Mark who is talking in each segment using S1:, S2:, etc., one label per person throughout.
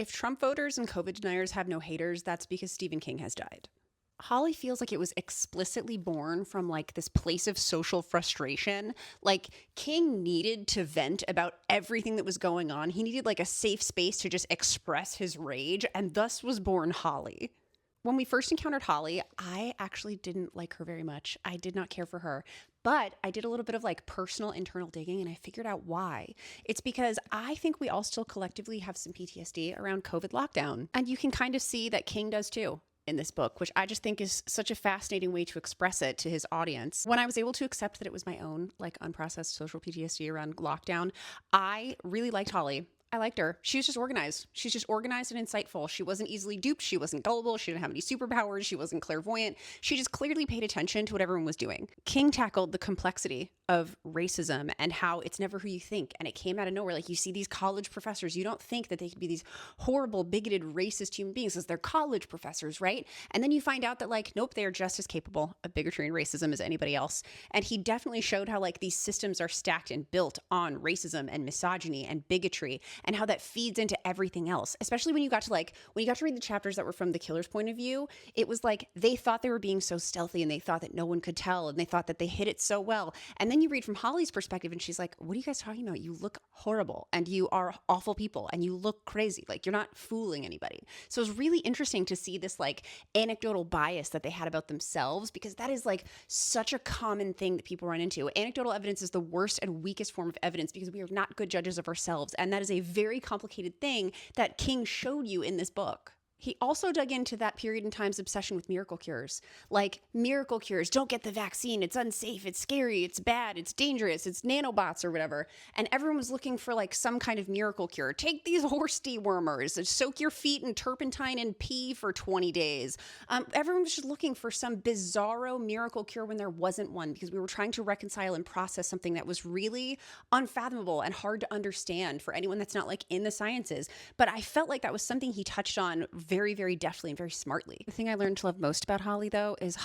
S1: If Trump voters and COVID deniers have no haters, that's because Stephen King has died. Holly feels like it was explicitly born from like this place of social frustration. Like King needed to vent about everything that was going on. He needed like a safe space to just express his rage, and thus was born Holly. When we first encountered Holly, I actually didn't like her very much. I did not care for her. But I did a little bit of like personal internal digging and I figured out why. It's because I think we all still collectively have some PTSD around COVID lockdown. And you can kind of see that King does too in this book, which I just think is such a fascinating way to express it to his audience. When I was able to accept that it was my own like unprocessed social PTSD around lockdown, I really liked Holly. I liked her. She was just organized. She's just organized and insightful. She wasn't easily duped. She wasn't gullible. She didn't have any superpowers. She wasn't clairvoyant. She just clearly paid attention to what everyone was doing. King tackled the complexity of racism and how it's never who you think. And it came out of nowhere. Like you see these college professors, you don't think that they could be these horrible, bigoted, racist human beings because they're college professors, right? And then you find out that like, nope, they are just as capable of bigotry and racism as anybody else. And he definitely showed how like these systems are stacked and built on racism and misogyny and bigotry, and how that feeds into everything else. Especially when you got to read the chapters that were from the killer's point of view, it was like they thought they were being so stealthy and they thought that no one could tell and they thought that they hid it so well. And then you read from Holly's perspective and she's like, what are you guys talking about? You look horrible and you are awful people and you look crazy. Like you're not fooling anybody. So it was really interesting to see this like anecdotal bias that they had about themselves, because that is like such a common thing that people run into. Anecdotal evidence is the worst and weakest form of evidence because we are not good judges of ourselves. And that is a very complicated thing that King showed you in this book. He also dug into that period in time's obsession with miracle cures. Like, miracle cures, don't get the vaccine, it's unsafe, it's scary, it's bad, it's dangerous, it's nanobots or whatever. And everyone was looking for like some kind of miracle cure. Take these horse dewormers, soak your feet in turpentine and pee for 20 days. Everyone was just looking for some bizarro miracle cure when there wasn't one, because we were trying to reconcile and process something that was really unfathomable and hard to understand for anyone that's not like in the sciences. But I felt like that was something he touched on very, very deftly and very smartly. The thing I learned to love most about Holly, though, is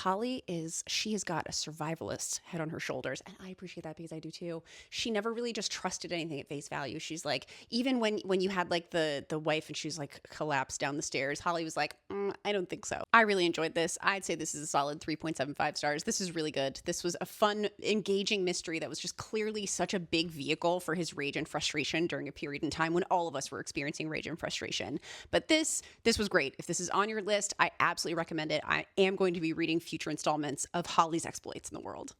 S1: she has got a survivalist head on her shoulders. And I appreciate that because I do too. She never really just trusted anything at face value. She's like, even when you had like the wife and she's like collapsed down the stairs, Holly was like, I don't think so. I really enjoyed this. I'd say this is a solid 3.75 stars. This is really good. This was a fun, engaging mystery that was just clearly such a big vehicle for his rage and frustration during a period in time when all of us were experiencing rage and frustration. But this was great. If this is on your list, I absolutely recommend it. I am going to be reading future installments of Holly's exploits in the world.